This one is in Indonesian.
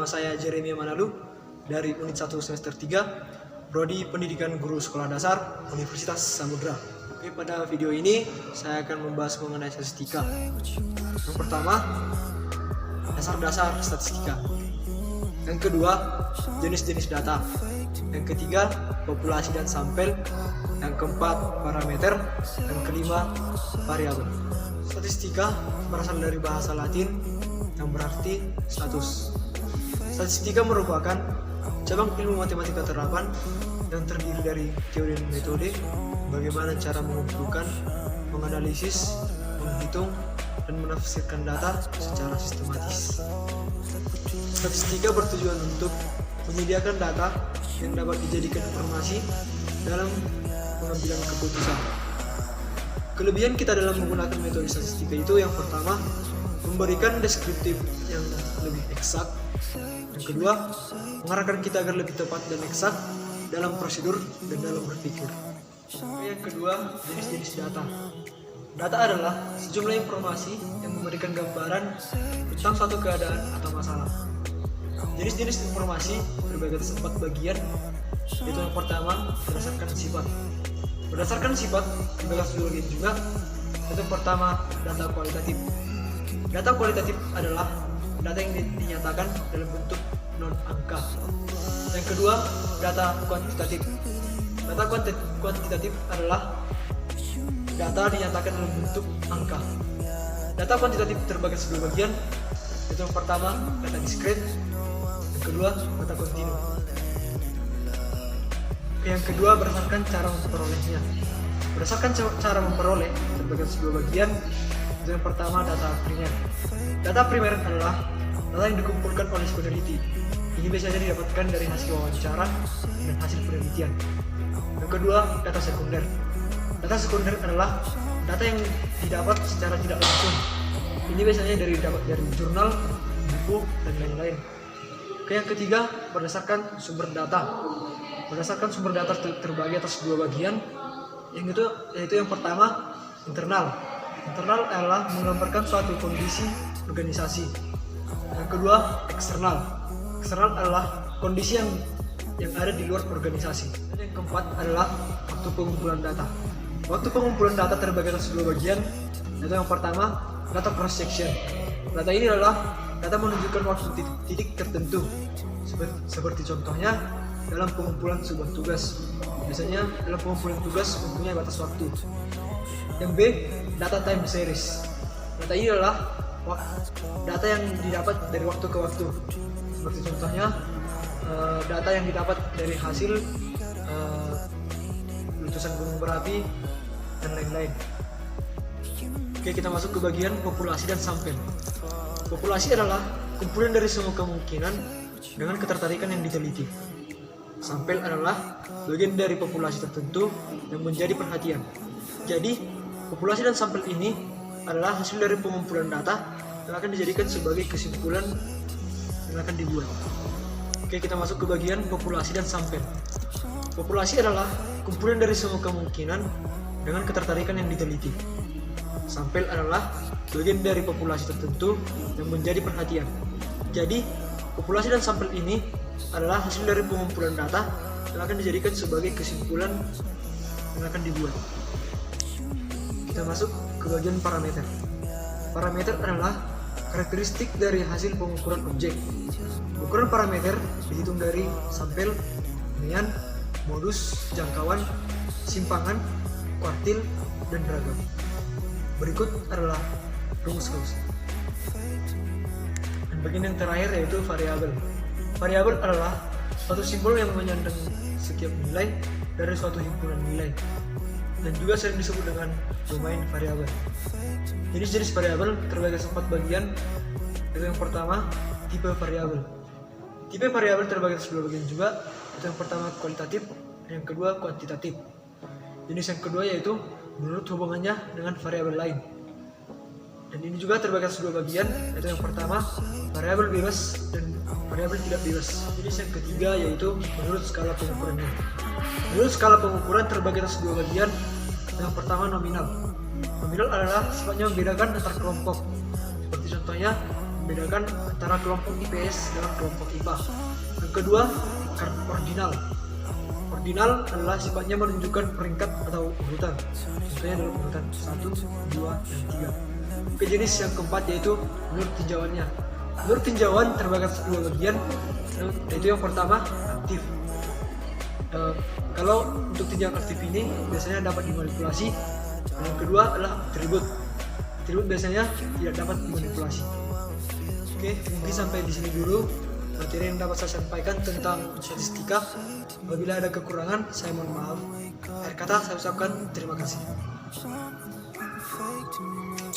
Nama saya Jeremy Manalu dari Unit 1 Semester 3, Prodi Pendidikan Guru Sekolah Dasar Universitas Samudra. Oke, pada video ini saya akan membahas mengenai statistika. Yang pertama, dasar-dasar statistika. Yang kedua, jenis-jenis data. Yang ketiga, populasi dan sampel. Yang keempat, parameter. Yang kelima, variabel. Statistika berasal dari bahasa Latin yang berarti status. Statistika merupakan cabang ilmu matematika terapan yang terdiri dari teori dan metode bagaimana cara mengumpulkan, menganalisis, menghitung, dan menafsirkan data secara sistematis. Statistika bertujuan untuk menyediakan data yang dapat dijadikan informasi dalam pengambilan keputusan. Kelebihan kita dalam menggunakan metode statistika itu yang pertama, memberikan deskriptif yang lebih eksak. Yang kedua, mengarahkan kita agar lebih tepat dan eksak dalam prosedur dan dalam berpikir. Yang kedua, jenis-jenis data. Data adalah sejumlah informasi yang memberikan gambaran tentang suatu keadaan atau masalah. Jenis-jenis informasi terbagi atas 4 bagian, yaitu yang pertama, berdasarkan sifat. Berdasarkan sifat dibagi atas 2 bagian juga, yaitu yang pertama, data kualitatif. Data kualitatif adalah data yang dinyatakan dalam bentuk non-angka. Yang kedua, data kuantitatif. Data kuantitatif adalah data dinyatakan dalam bentuk angka. Data kuantitatif terbagi atas 2 bagian, yaitu yang pertama, data diskret. Yang kedua, data kontinu. Yang kedua, berdasarkan cara memperolehnya. Berdasarkan cara memperoleh terbagi atas 2 bagian. Yang pertama, data primer. Data primer adalah data yang dikumpulkan oleh si peneliti. Ini biasanya didapatkan dari hasil wawancara dan hasil penelitian. Yang kedua, data sekunder. Data sekunder adalah data yang didapat secara tidak langsung. Ini biasanya dapat dari jurnal, buku, dan lain-lain. Yang ketiga, berdasarkan sumber data. Berdasarkan sumber data terbagi atas 2 bagian, yaitu yang pertama, internal. Internal adalah menggambarkan suatu kondisi organisasi. Yang kedua, eksternal. Eksternal adalah kondisi yang ada di luar organisasi. Dan yang keempat adalah waktu pengumpulan data. Waktu pengumpulan data terbagi atas 2 bagian, yaitu yang pertama, data cross section. Data ini adalah data menunjukkan waktu titik tertentu, seperti contohnya dalam pengumpulan sebuah tugas. Biasanya dalam pengumpulan tugas mempunyai batas waktu. Yang B, data time series. Data ini adalah data yang didapat dari waktu ke waktu. Seperti contohnya data yang didapat dari hasil letusan gunung berapi dan lain-lain. Oke, kita masuk ke bagian populasi dan sampel. Populasi adalah kumpulan dari semua kemungkinan dengan ketertarikan yang diteliti. Sampel adalah bagian dari populasi tertentu yang menjadi perhatian. Jadi, populasi dan sampel ini adalah hasil dari pengumpulan data yang akan dijadikan sebagai kesimpulan yang akan dibuat. Oke, kita masuk ke bagian populasi dan sampel. Populasi adalah kumpulan dari semua kemungkinan dengan ketertarikan yang diteliti. Sampel adalah bagian dari populasi tertentu yang menjadi perhatian. Jadi, populasi dan sampel ini adalah hasil dari pengumpulan data yang akan dijadikan sebagai kesimpulan yang akan dibuat. Kita masuk ke bagian parameter. Parameter adalah karakteristik dari hasil pengukuran objek. Ukuran parameter dihitung dari sampel, hunian, modus, jangkauan, simpangan, kuartil, dan ragam. Berikut adalah rumus-rumus. Dan bagian yang terakhir yaitu variabel. Variabel adalah suatu simbol yang menyandang setiap nilai dari suatu himpunan nilai, dan juga sering disebut dengan domain variabel. Jenis-jenis variabel terbagi atas 4 bagian, yaitu yang pertama, tipe variabel. Tipe variabel terbagi atas 2 bagian juga, yaitu yang pertama kualitatif dan yang kedua kuantitatif. Jenis yang kedua yaitu menurut hubungannya dengan variabel lain. Dan ini juga terbagi atas 2 bagian, yaitu yang pertama variabel bebas dan variabel tidak bebas. Jenis yang ketiga yaitu menurut skala pengukurannya. Menurut skala pengukuran terbagi atas 2 bagian. Yang pertama nominal. Nominal adalah sifatnya membedakan antar kelompok. Seperti contohnya membedakan antara kelompok IPS dengan kelompok IPA. Yang kedua, ordinal. Ordinal adalah sifatnya menunjukkan peringkat atau urutan, contohnya dalam urutan 1, 2, dan 3. Oke, jenis yang keempat yaitu menurut tinjauannya. Menurut tinjauan terbagi atas dua bagian, yaitu yang pertama aktif. Kalau untuk tinjauan aktif ini biasanya dapat dimanipulasi. Yang kedua adalah atribut. Atribut biasanya tidak dapat dimanipulasi. Oke, mungkin sampai di sini dulu materi yang dapat saya sampaikan tentang statistika. Apabila ada kekurangan, saya mohon maaf. Akhir kata saya ucapkan terima kasih.